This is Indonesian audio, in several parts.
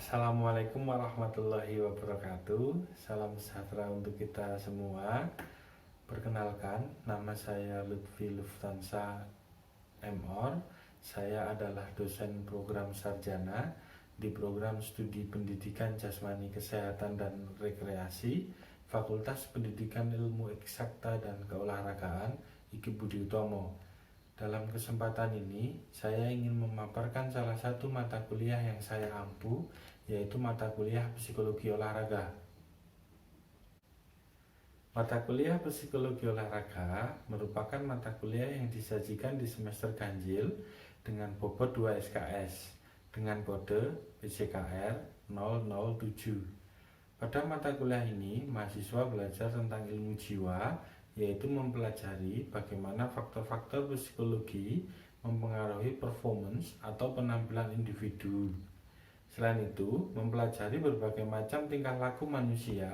Assalamualaikum warahmatullahi wabarakatuh. Salam sejahtera untuk kita semua. Perkenalkan, nama saya Lutfi Luftansa MOr. Saya adalah dosen program sarjana di program studi pendidikan jasmani kesehatan dan rekreasi Fakultas Pendidikan Ilmu Eksakta dan Keolahragaan IKI Budi Utomo. Dalam kesempatan ini, saya ingin memaparkan salah satu mata kuliah yang saya ampu, yaitu mata kuliah Psikologi Olahraga. Mata kuliah Psikologi Olahraga merupakan mata kuliah yang disajikan di semester ganjil dengan bobot 2 SKS dengan kode PJKR 007. Pada mata kuliah ini, mahasiswa belajar tentang ilmu jiwa, yaitu mempelajari bagaimana faktor-faktor psikologi mempengaruhi performance atau penampilan individu. Selain itu, mempelajari berbagai macam tingkah laku manusia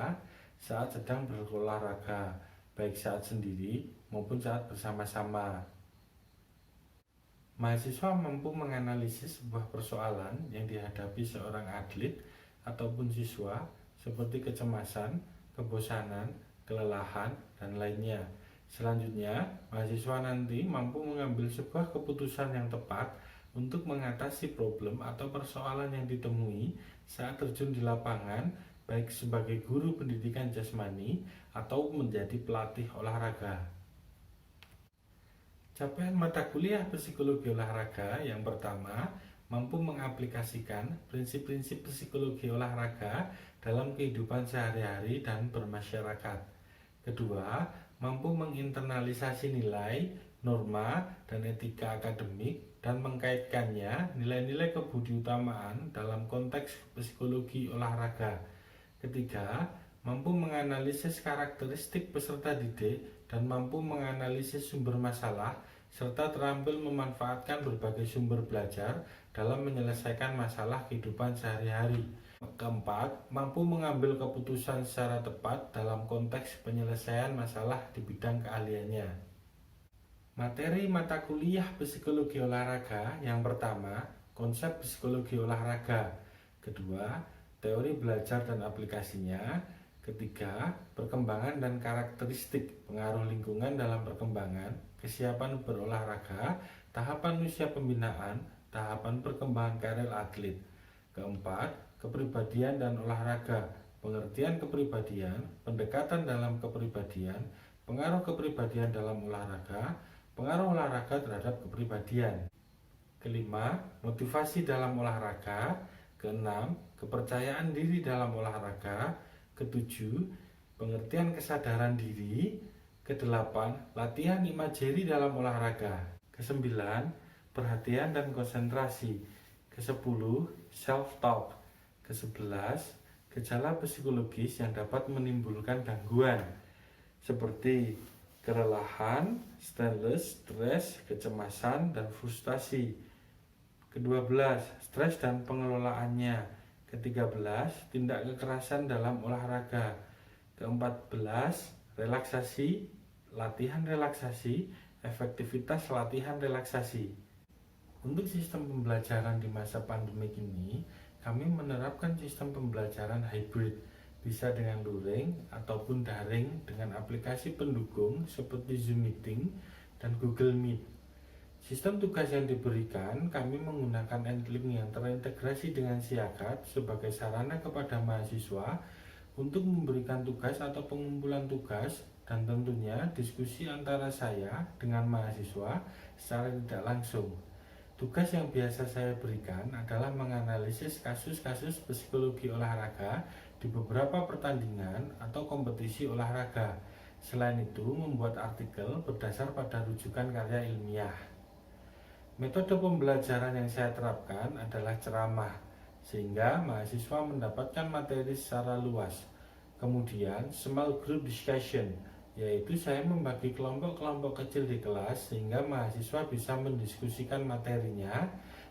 saat sedang berolahraga, baik saat sendiri maupun saat bersama-sama. Mahasiswa mampu menganalisis sebuah persoalan yang dihadapi seorang atlet ataupun siswa seperti kecemasan, kebosanan, kelelahan, dan lainnya. Selanjutnya, mahasiswa nanti mampu mengambil sebuah keputusan yang tepat untuk mengatasi problem atau persoalan yang ditemui saat terjun di lapangan, baik sebagai guru pendidikan jasmani atau menjadi pelatih olahraga. Capaian mata kuliah Psikologi Olahraga yang pertama, mampu mengaplikasikan prinsip-prinsip psikologi olahraga dalam kehidupan sehari-hari dan bermasyarakat. Kedua, mampu menginternalisasi nilai, norma, dan etika akademik dan mengkaitkannya nilai-nilai kebudiutamaan dalam konteks psikologi olahraga. Ketiga, mampu menganalisis karakteristik peserta didik dan mampu menganalisis sumber masalah serta terampil memanfaatkan berbagai sumber belajar dalam menyelesaikan masalah kehidupan sehari-hari. Keempat, mampu mengambil keputusan secara tepat dalam konteks penyelesaian masalah di bidang keahliannya. Materi mata kuliah Psikologi Olahraga yang pertama, konsep psikologi olahraga. Kedua, teori belajar dan aplikasinya. Ketiga, perkembangan dan karakteristik pengaruh lingkungan dalam perkembangan, kesiapan berolahraga, tahapan usia pembinaan, tahapan perkembangan karir atlet. Keempat, kepribadian dan olahraga, pengertian kepribadian, pendekatan dalam kepribadian, pengaruh kepribadian dalam olahraga, pengaruh olahraga terhadap kepribadian. Kelima, motivasi dalam olahraga. Keenam, kepercayaan diri dalam olahraga. Ketujuh, pengertian kesadaran diri. Kedelapan, latihan imajeri dalam olahraga. Kesembilan, perhatian dan konsentrasi. Kesepuluh, self-talk. Kesebelas, gejala psikologis yang dapat menimbulkan gangguan seperti kelelahan, stres, kecemasan, dan frustasi. Kedua-belas, stres dan pengelolaannya. Ketiga-belas, tindak kekerasan dalam olahraga. Keempat-belas, relaksasi, latihan relaksasi, efektivitas latihan relaksasi. Untuk sistem pembelajaran di masa pandemik ini, kami menerapkan sistem pembelajaran hybrid, bisa dengan luring ataupun daring dengan aplikasi pendukung seperti Zoom Meeting dan Google Meet. Sistem tugas yang diberikan, kami menggunakan Endlink yang terintegrasi dengan Siakat sebagai sarana kepada mahasiswa untuk memberikan tugas atau pengumpulan tugas dan tentunya diskusi antara saya dengan mahasiswa secara tidak langsung. Tugas yang biasa saya berikan adalah menganalisis kasus-kasus psikologi olahraga di beberapa pertandingan atau kompetisi olahraga. Selain itu, membuat artikel berdasar pada rujukan karya ilmiah. Metode pembelajaran yang saya terapkan adalah ceramah, sehingga mahasiswa mendapatkan materi secara luas. Kemudian, small group discussion, yaitu saya membagi kelompok-kelompok kecil di kelas sehingga mahasiswa bisa mendiskusikan materinya.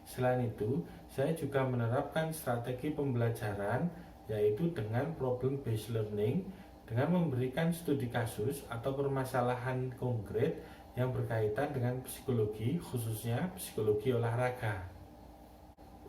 Selain itu, saya juga menerapkan strategi pembelajaran, yaitu dengan problem based learning, dengan memberikan studi kasus atau permasalahan konkret yang berkaitan dengan psikologi, khususnya psikologi olahraga.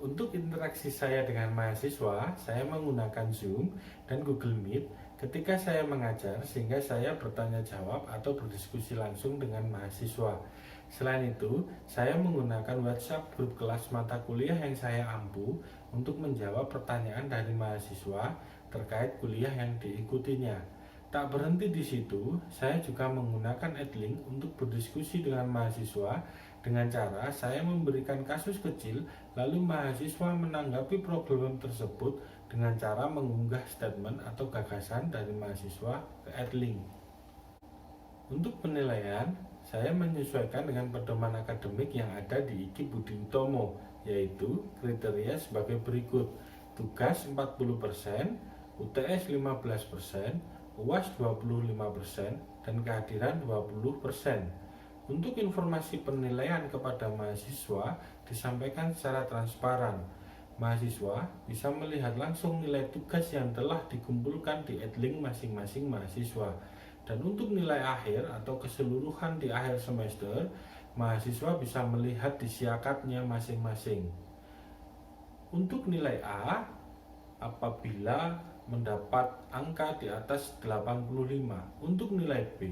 Untuk interaksi saya dengan mahasiswa, saya menggunakan Zoom dan Google Meet ketika saya mengajar sehingga saya bertanya jawab atau berdiskusi langsung dengan mahasiswa. Selain itu, saya menggunakan WhatsApp grup kelas mata kuliah yang saya ampu untuk menjawab pertanyaan dari mahasiswa terkait kuliah yang diikutinya. Tak berhenti di situ, saya juga menggunakan Adlink untuk berdiskusi dengan mahasiswa dengan cara saya memberikan kasus kecil, lalu mahasiswa menanggapi problem tersebut dengan cara mengunggah statement atau gagasan dari mahasiswa ke Adlink. Untuk penilaian, saya menyesuaikan dengan pedoman akademik yang ada di IKIP Budi Utomo, yaitu kriteria sebagai berikut: tugas 40%, UTS 15%, UAS 25%, dan kehadiran 20%. Untuk informasi penilaian kepada mahasiswa disampaikan secara transparan. Mahasiswa bisa melihat langsung nilai tugas yang telah dikumpulkan di Adlink masing-masing mahasiswa. Dan untuk nilai akhir atau keseluruhan di akhir semester, mahasiswa bisa melihat di siakatnya masing-masing. Untuk nilai A, apabila mendapat angka di atas 85. Untuk nilai B,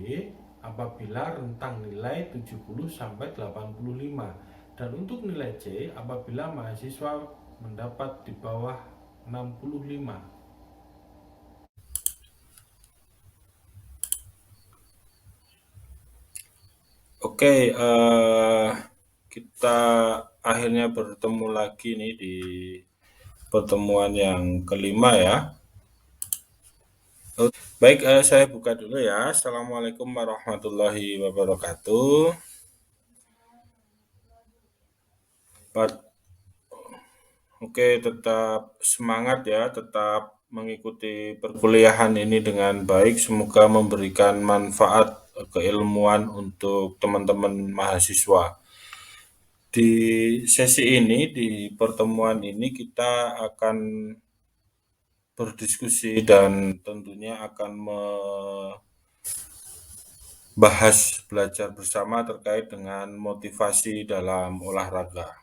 apabila rentang nilai 70 sampai 85. Dan untuk nilai C, apabila mahasiswa mendapat di bawah 65. Oke, kita akhirnya bertemu lagi nih di pertemuan yang kelima ya. Baik, saya buka dulu ya. Assalamualaikum warahmatullahi wabarakatuh. Oke, tetap semangat ya, tetap mengikuti perkuliahan ini dengan baik. Semoga memberikan manfaat keilmuan untuk teman-teman mahasiswa. Di sesi ini, di pertemuan ini kita akan berdiskusi dan tentunya akan membahas belajar bersama terkait dengan motivasi dalam olahraga.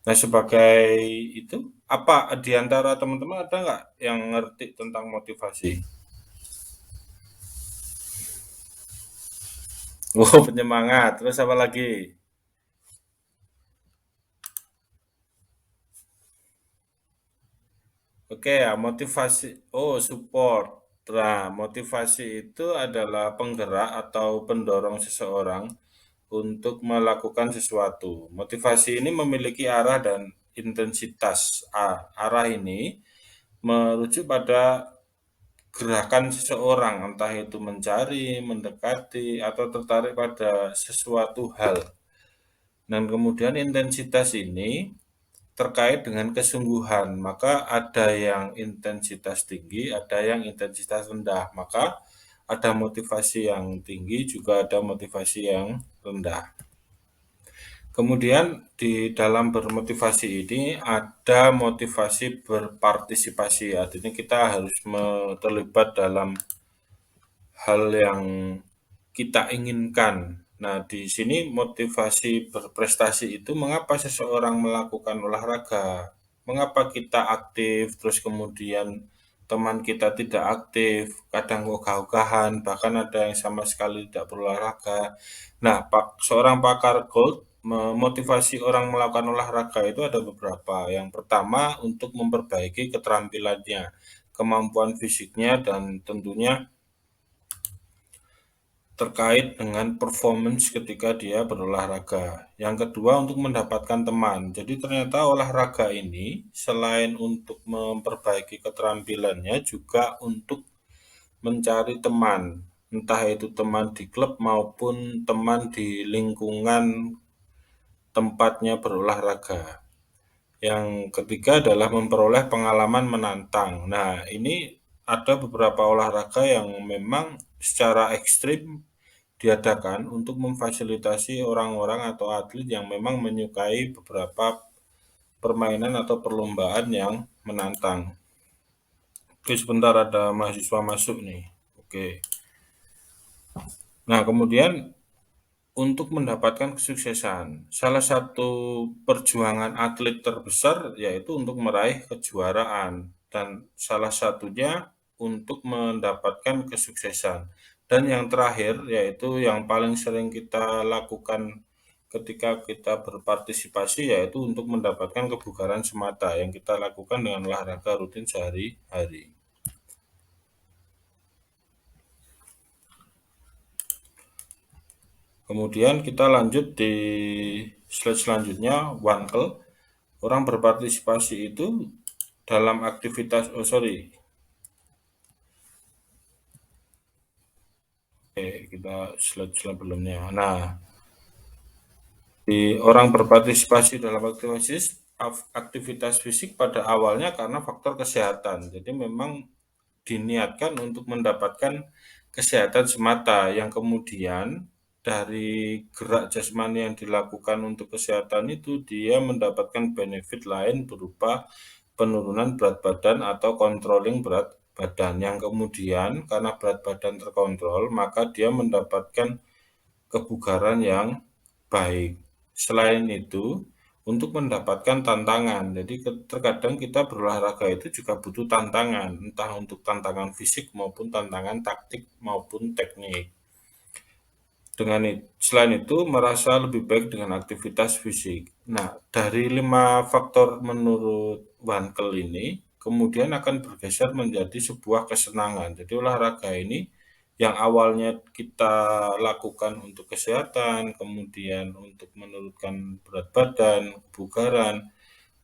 Nah, sebagai itu, apa di antara teman-teman ada nggak yang ngerti tentang motivasi? Oh, penyemangat. Terus apa lagi? Oke ya, motivasi. Oh, support. Nah, motivasi itu adalah penggerak atau pendorong seseorang untuk melakukan sesuatu. Motivasi ini memiliki arah dan intensitas. Arah ini merujuk pada gerakan seseorang, entah itu mencari, mendekati, atau tertarik pada sesuatu hal. Dan kemudian intensitas ini terkait dengan kesungguhan, maka ada yang intensitas tinggi, ada yang intensitas rendah. Maka ada motivasi yang tinggi, juga ada motivasi yang rendah. Kemudian di dalam bermotivasi ini ada motivasi berpartisipasi, artinya kita harus terlibat dalam hal yang kita inginkan. Nah, di sini motivasi berprestasi itu mengapa seseorang melakukan olahraga, mengapa kita aktif, terus kemudian teman kita tidak aktif, kadang ogah-ogahan, bahkan ada yang sama sekali tidak berolahraga. Nah, seorang pakar GOLD memotivasi orang melakukan olahraga itu ada beberapa. Yang pertama, untuk memperbaiki keterampilannya, kemampuan fisiknya, dan tentunya terkait dengan performance ketika dia berolahraga. Yang kedua, untuk mendapatkan teman. Jadi ternyata olahraga ini selain untuk memperbaiki keterampilannya juga untuk mencari teman. Entah itu teman di klub maupun teman di lingkungan tempatnya berolahraga. Yang ketiga adalah memperoleh pengalaman menantang. Nah, ini ada beberapa olahraga yang memang secara ekstrim diadakan untuk memfasilitasi orang-orang atau atlet yang memang menyukai beberapa permainan atau perlombaan yang menantang. Oke, sebentar ada mahasiswa masuk nih. Oke. Nah, kemudian untuk mendapatkan kesuksesan. Salah satu perjuangan atlet terbesar yaitu untuk meraih kejuaraan dan salah satunya untuk mendapatkan kesuksesan. Dan yang terakhir yaitu yang paling sering kita lakukan ketika kita berpartisipasi yaitu untuk mendapatkan kebugaran semata yang kita lakukan dengan olahraga rutin sehari-hari. Kemudian kita lanjut di slide selanjutnya, Wankel. Orang berpartisipasi itu dalam aktivitas, kita slide sebelumnya. Nah, orang berpartisipasi dalam aktivitas fisik pada awalnya karena faktor kesehatan. Jadi memang diniatkan untuk mendapatkan kesehatan semata yang kemudian dari gerak jasmani yang dilakukan untuk kesehatan itu dia mendapatkan benefit lain berupa penurunan berat badan atau controlling berat badan yang kemudian karena berat badan terkontrol maka dia mendapatkan kebugaran yang baik. Selain itu, untuk mendapatkan tantangan. Jadi terkadang kita berolahraga itu juga butuh tantangan, entah untuk tantangan fisik maupun tantangan taktik maupun teknik. Selain itu merasa lebih baik dengan aktivitas fisik. Nah, dari 5 faktor menurut Wankel ini, kemudian akan bergeser menjadi sebuah kesenangan. Jadi olahraga ini yang awalnya kita lakukan untuk kesehatan, kemudian untuk menurunkan berat badan, kebugaran,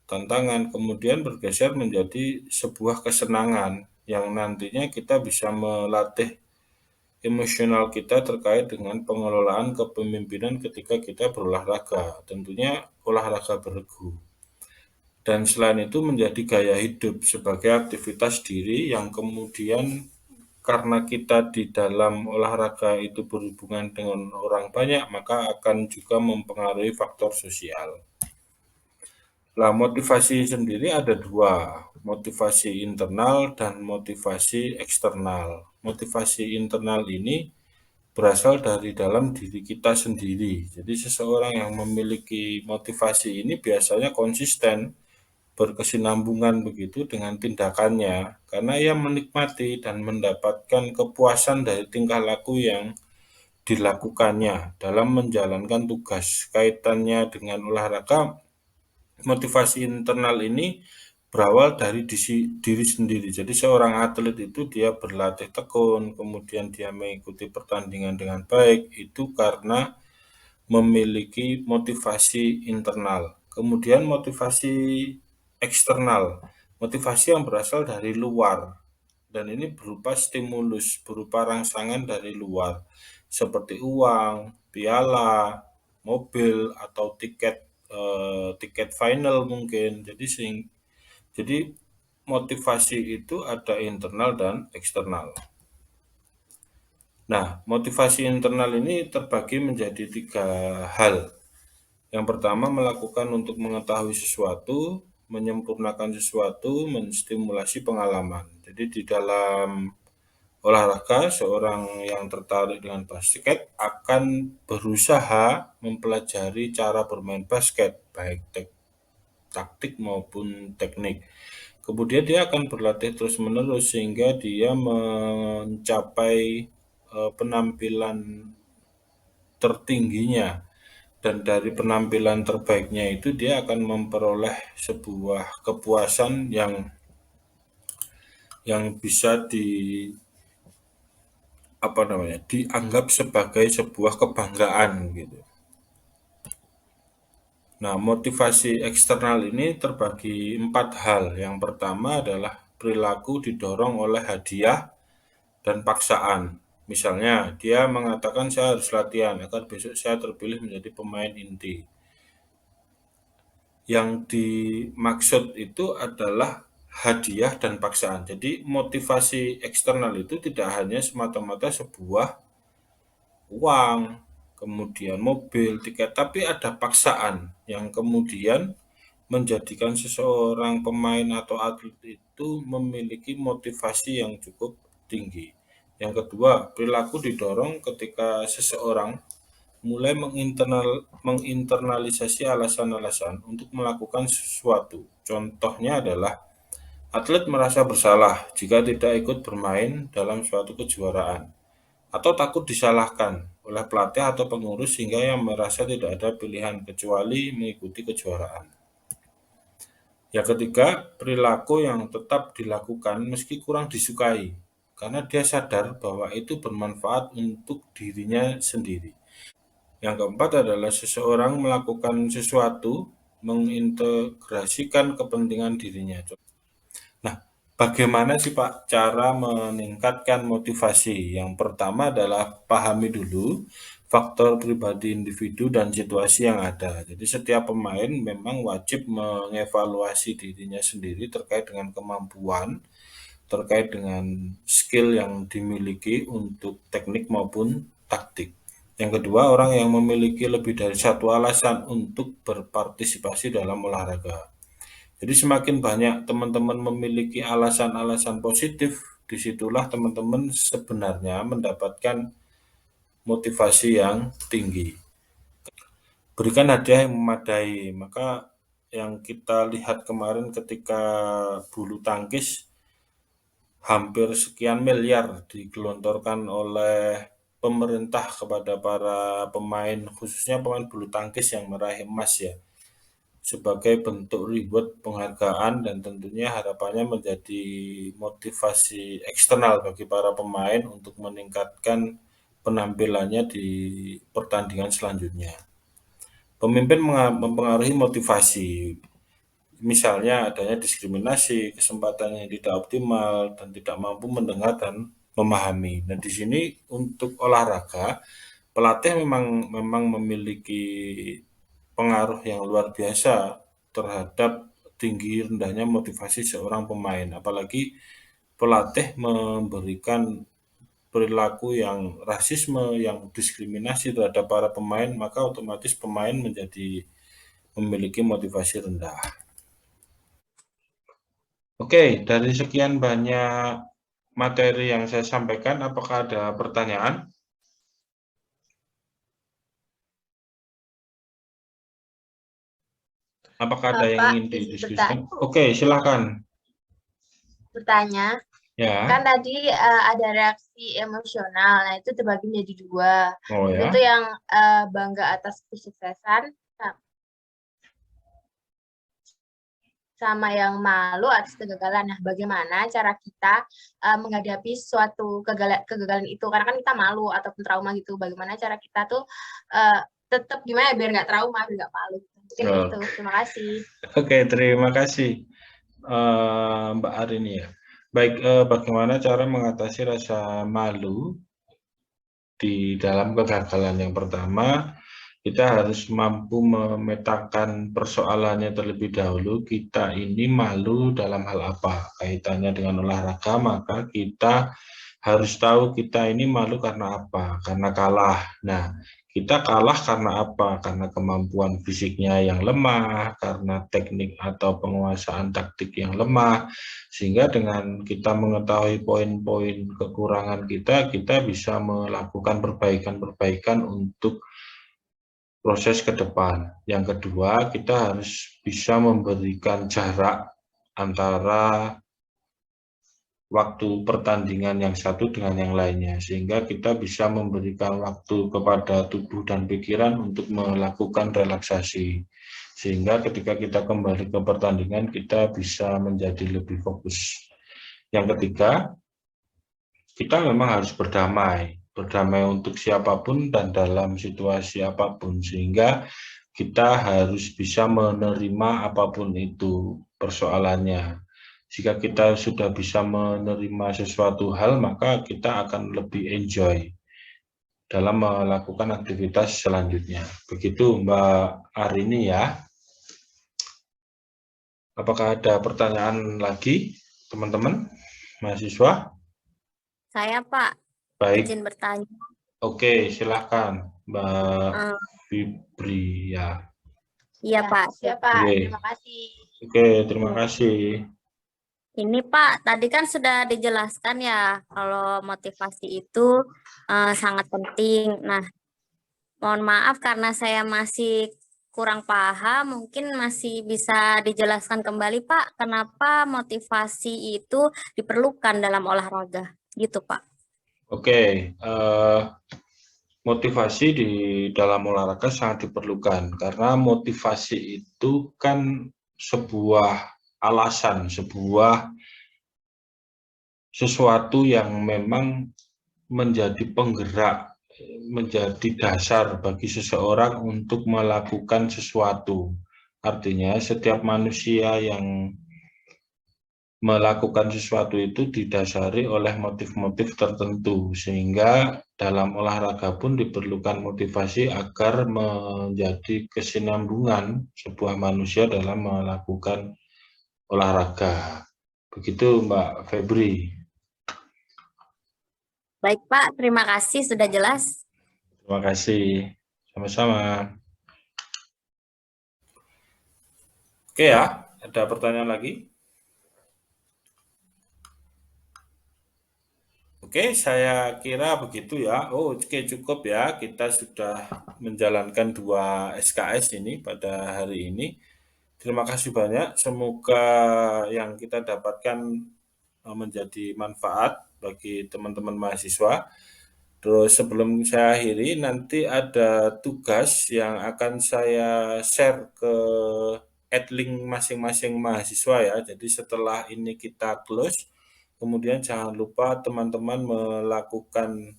tantangan, kemudian bergeser menjadi sebuah kesenangan yang nantinya kita bisa melatih emosional kita terkait dengan pengelolaan kepemimpinan ketika kita berolahraga. Tentunya olahraga beregu. Dan selain itu menjadi gaya hidup sebagai aktivitas diri yang kemudian karena kita di dalam olahraga itu berhubungan dengan orang banyak, maka akan juga mempengaruhi faktor sosial. Nah, motivasi sendiri ada dua, motivasi internal dan motivasi eksternal. Motivasi internal ini berasal dari dalam diri kita sendiri. Jadi seseorang yang memiliki motivasi ini biasanya konsisten, berkesinambungan begitu dengan tindakannya, karena ia menikmati dan mendapatkan kepuasan dari tingkah laku yang dilakukannya dalam menjalankan tugas. Kaitannya dengan olahraga, motivasi internal ini berawal dari diri sendiri. Jadi seorang atlet itu dia berlatih tekun, kemudian dia mengikuti pertandingan dengan baik, itu karena memiliki motivasi internal. Kemudian motivasi eksternal, motivasi yang berasal dari luar. Dan ini berupa stimulus, berupa rangsangan dari luar, seperti uang, piala, mobil, atau tiket final mungkin. Jadi motivasi itu ada internal dan eksternal. Nah, motivasi internal ini terbagi menjadi 3 hal. Yang pertama melakukan untuk mengetahui sesuatu, menyempurnakan sesuatu, menstimulasi pengalaman. Jadi di dalam olahraga, seorang yang tertarik dengan basket akan berusaha mempelajari cara bermain basket, baik taktik maupun teknik. Kemudian dia akan berlatih terus-menerus sehingga dia mencapai penampilan tertingginya. Dan dari penampilan terbaiknya itu dia akan memperoleh sebuah kepuasan yang bisa dianggap sebagai sebuah kebanggaan gitu. Nah, motivasi eksternal ini terbagi 4 hal. Yang pertama adalah perilaku didorong oleh hadiah dan paksaan. Misalnya, dia mengatakan saya harus latihan agar besok saya terpilih menjadi pemain inti. Yang dimaksud itu adalah hadiah dan paksaan. Jadi motivasi eksternal itu tidak hanya semata-mata sebuah uang, kemudian mobil, tiket, tapi ada paksaan yang kemudian menjadikan seseorang pemain atau atlet itu memiliki motivasi yang cukup tinggi. Yang kedua, perilaku didorong ketika seseorang mulai menginternalisasi alasan-alasan untuk melakukan sesuatu. Contohnya adalah atlet merasa bersalah jika tidak ikut bermain dalam suatu kejuaraan, atau takut disalahkan oleh pelatih atau pengurus sehingga yang merasa tidak ada pilihan kecuali mengikuti kejuaraan. Yang ketiga, perilaku yang tetap dilakukan meski kurang disukai, karena dia sadar bahwa itu bermanfaat untuk dirinya sendiri. Yang keempat adalah seseorang melakukan sesuatu mengintegrasikan kepentingan dirinya. Nah, bagaimana sih Pak cara meningkatkan motivasi? Yang pertama adalah pahami dulu faktor pribadi individu dan situasi yang ada. Jadi setiap pemain memang wajib mengevaluasi dirinya sendiri terkait dengan kemampuan, terkait dengan skill yang dimiliki untuk teknik maupun taktik. Yang kedua, orang yang memiliki lebih dari satu alasan untuk berpartisipasi dalam olahraga. Jadi semakin banyak teman-teman memiliki alasan-alasan positif, disitulah teman-teman sebenarnya mendapatkan motivasi yang tinggi. Berikan hadiah yang memadai. Maka yang kita lihat kemarin ketika bulu tangkis hampir sekian miliar digelontorkan oleh pemerintah kepada para pemain, khususnya pemain bulu tangkis yang meraih emas ya, sebagai bentuk reward penghargaan dan tentunya harapannya menjadi motivasi eksternal bagi para pemain untuk meningkatkan penampilannya di pertandingan selanjutnya. Pemimpin mempengaruhi motivasi, misalnya adanya diskriminasi, kesempatan yang tidak optimal, dan tidak mampu mendengar dan memahami. Nah, di sini untuk olahraga, pelatih memang memiliki pengaruh yang luar biasa terhadap tinggi rendahnya motivasi seorang pemain. Apalagi pelatih memberikan perilaku yang rasisme, yang diskriminasi terhadap para pemain, maka otomatis pemain menjadi memiliki motivasi rendah. Oke, dari sekian banyak materi yang saya sampaikan, apakah ada pertanyaan? Apakah ada yang Pak, ingin izin didiskusikan? Oke, silakan. bertanya. Kan Ya, tadi ada reaksi emosional, nah itu terbagi menjadi dua. oh ya. Itu yang bangga atas kesuksesan, sama yang malu atas kegagalan. Nah, bagaimana cara kita menghadapi suatu kegagalan itu? Karena kan kita malu ataupun trauma gitu. Bagaimana cara kita tuh tetap gimana biar nggak trauma, biar nggak malu. Mungkin itu. Terima kasih. Oke, terima kasih Mbak Arini ya. Baik, bagaimana cara mengatasi rasa malu di dalam kegagalan? Yang pertama, kita harus mampu memetakan persoalannya terlebih dahulu. Kita ini malu dalam hal apa? Kaitannya dengan olahraga, maka kita harus tahu kita ini malu karena apa? Karena kalah. Nah, kita kalah karena apa? Karena kemampuan fisiknya yang lemah, karena teknik atau penguasaan taktik yang lemah, sehingga dengan kita mengetahui poin-poin kekurangan kita, kita bisa melakukan perbaikan-perbaikan untuk proses ke depan. Yang kedua, kita harus bisa memberikan jarak antara waktu pertandingan yang satu dengan yang lainnya, sehingga kita bisa memberikan waktu kepada tubuh dan pikiran untuk melakukan relaksasi, sehingga ketika kita kembali ke pertandingan, kita bisa menjadi lebih fokus. Yang ketiga, kita memang harus berdamai untuk siapapun dan dalam situasi apapun, sehingga kita harus bisa menerima apapun itu persoalannya. Jika kita sudah bisa menerima sesuatu hal, maka kita akan lebih enjoy dalam melakukan aktivitas selanjutnya. Begitu Mbak Arini ya. Apakah ada pertanyaan lagi, teman-teman, mahasiswa? Saya, Pak, Baik, izin bertanya. oke, silahkan Mbak Eh, Fibri ya. Iya, Pak. Siapa? Oke. Terima kasih. Oke, terima kasih. Ini, Pak, tadi kan sudah dijelaskan ya kalau motivasi itu sangat penting. Nah, Mohon maaf karena saya masih kurang paham, mungkin masih bisa dijelaskan kembali Pak, kenapa motivasi itu diperlukan dalam olahraga, gitu Pak. Oke, motivasi di dalam olahraga sangat diperlukan karena motivasi itu kan sebuah alasan, sebuah sesuatu yang memang menjadi penggerak, menjadi dasar bagi seseorang untuk melakukan sesuatu. Artinya, setiap manusia yang melakukan sesuatu itu didasari oleh motif-motif tertentu, sehingga dalam olahraga pun diperlukan motivasi agar menjadi kesinambungan sebuah manusia dalam melakukan olahraga. Begitu Mbak Febri. Baik Pak, terima kasih sudah jelas. Terima kasih. Sama-sama. Oke ya, ada pertanyaan lagi? Oke, saya kira begitu ya. Oh, oke cukup ya. Kita sudah menjalankan 2 SKS ini pada hari ini. Terima kasih banyak. Semoga yang kita dapatkan menjadi manfaat bagi teman-teman mahasiswa. Terus sebelum saya akhiri, nanti ada tugas yang akan saya share ke adlink masing-masing mahasiswa ya. Jadi setelah ini kita close, kemudian jangan lupa teman-teman melakukan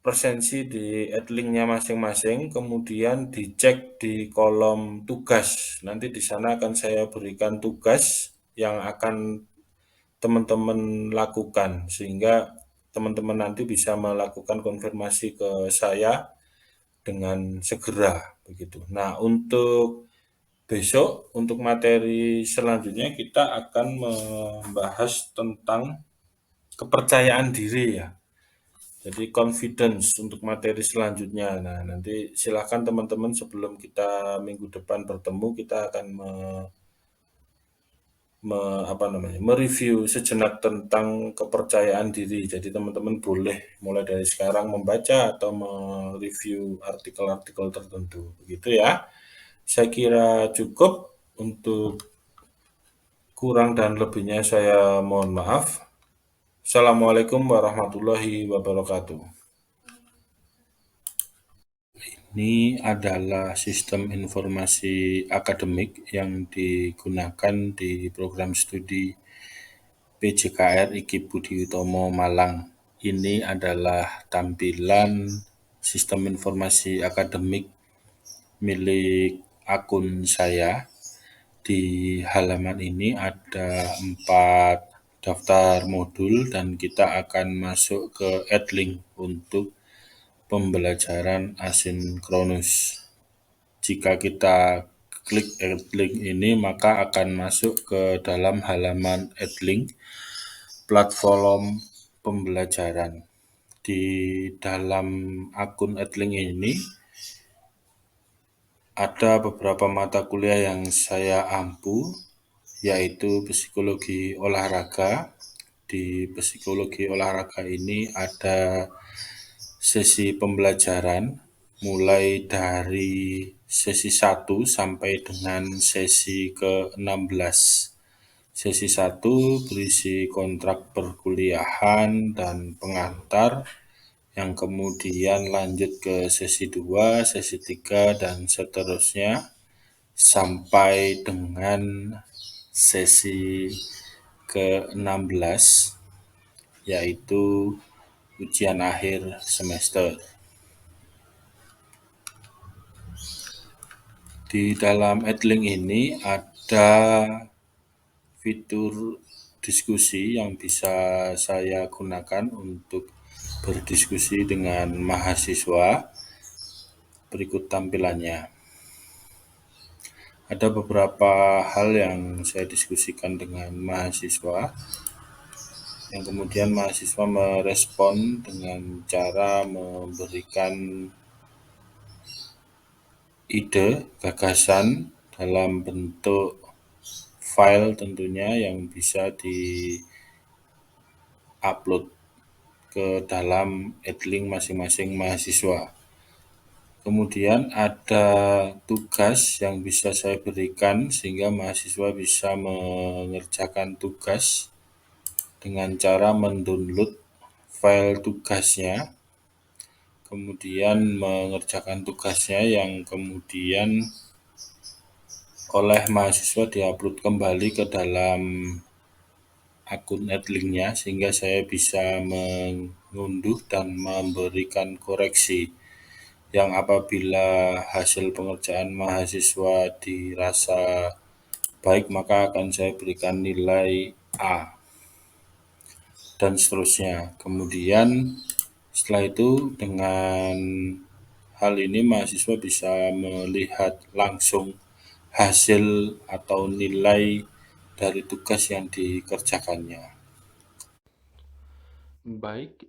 presensi di adlinknya masing-masing, kemudian dicek di kolom tugas. Nanti di sana akan saya berikan tugas yang akan teman-teman lakukan, sehingga teman-teman nanti bisa melakukan konfirmasi ke saya dengan segera begitu. Nah, untuk besok, untuk materi selanjutnya kita akan membahas tentang kepercayaan diri ya. Jadi confidence untuk materi selanjutnya. Nah, nanti silakan teman-teman sebelum kita minggu depan bertemu, kita akan mereview sejenak tentang kepercayaan diri. Jadi teman-teman boleh mulai dari sekarang membaca atau mereview artikel-artikel tertentu. Begitu ya. Saya kira cukup. Untuk kurang dan lebihnya saya mohon maaf. Assalamualaikum warahmatullahi wabarakatuh. Ini adalah sistem informasi akademik yang digunakan di program studi PJKR IKIP Budi Utomo Malang. Ini adalah tampilan sistem informasi akademik milik akun saya. Di halaman ini ada 4 daftar modul dan kita akan masuk ke adlink untuk pembelajaran asinkronus. Jika kita klik adlink ini, maka akan masuk ke dalam halaman adlink platform pembelajaran. Di dalam akun adlink ini ada beberapa mata kuliah yang saya ampu, yaitu psikologi olahraga. Di psikologi olahraga ini ada sesi pembelajaran mulai dari sesi 1 sampai dengan sesi ke-16. Sesi 1 berisi kontrak perkuliahan dan pengantar, yang kemudian lanjut ke sesi 2, sesi 3, dan seterusnya sampai dengan sesi ke-16, yaitu ujian akhir semester. Di dalam adlink ini ada fitur diskusi yang bisa saya gunakan untuk berdiskusi dengan mahasiswa. Berikut tampilannya. Ada beberapa hal yang saya diskusikan dengan mahasiswa, yang kemudian mahasiswa merespon dengan cara memberikan ide, gagasan dalam bentuk file tentunya yang bisa di-upload ke dalam Edling masing-masing mahasiswa. Kemudian ada tugas yang bisa saya berikan sehingga mahasiswa bisa mengerjakan tugas dengan cara mendownload file tugasnya, kemudian mengerjakan tugasnya yang kemudian oleh mahasiswa diupload kembali ke dalam akun Edlingnya sehingga saya bisa mengunduh dan memberikan koreksi yang apabila hasil pengerjaan mahasiswa dirasa baik maka akan saya berikan nilai A dan seterusnya. Kemudian setelah itu dengan hal ini mahasiswa bisa melihat langsung hasil atau nilai dari tugas yang dikerjakannya. Baik,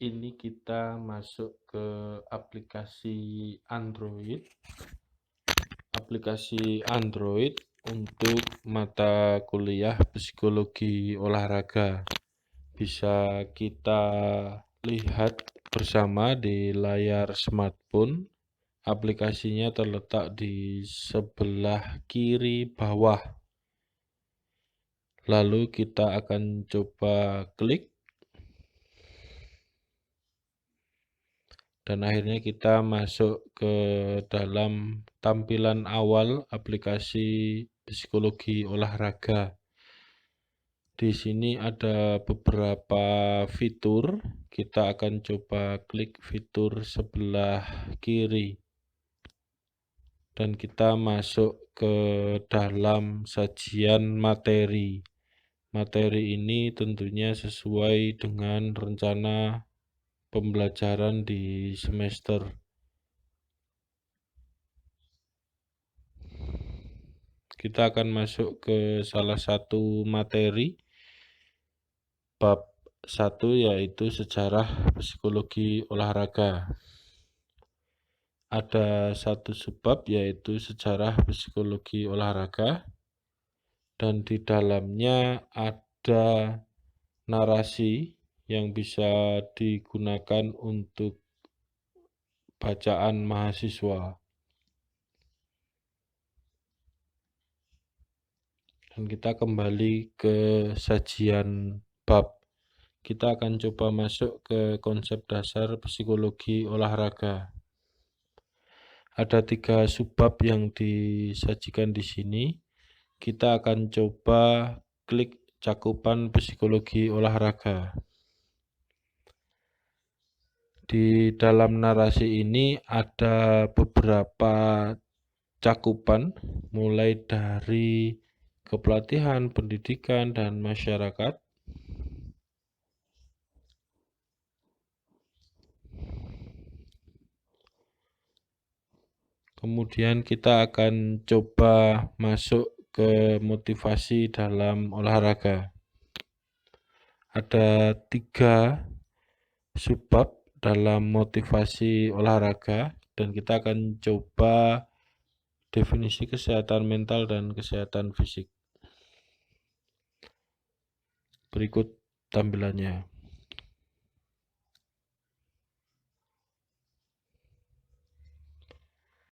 ini kita masuk ke aplikasi Android. Aplikasi Android untuk mata kuliah psikologi olahraga. Bisa kita lihat bersama di layar smartphone. Aplikasinya terletak di sebelah kiri bawah. Lalu kita akan coba klik. Dan akhirnya kita masuk ke dalam tampilan awal aplikasi psikologi olahraga. Di sini ada beberapa fitur. Kita akan coba klik fitur sebelah kiri. Dan kita masuk ke dalam sajian materi. Materi ini tentunya sesuai dengan rencana pembelajaran di semester. Kita akan masuk ke salah satu materi, bab 1 yaitu sejarah psikologi olahraga. Ada satu subbab yaitu sejarah psikologi olahraga, dan di dalamnya ada narasi yang bisa digunakan untuk bacaan mahasiswa. Dan kita kembali ke sajian bab. Kita akan coba masuk ke konsep dasar psikologi olahraga. Ada 3 subbab yang disajikan di sini. Kita akan coba klik cakupan psikologi olahraga. Di dalam narasi ini ada beberapa cakupan, mulai dari kepelatihan, pendidikan, dan masyarakat. Kemudian kita akan coba masuk ke motivasi dalam olahraga. Ada 3 subbab dalam motivasi olahraga, dan kita akan coba definisi kesehatan mental dan kesehatan fisik. Berikut tampilannya.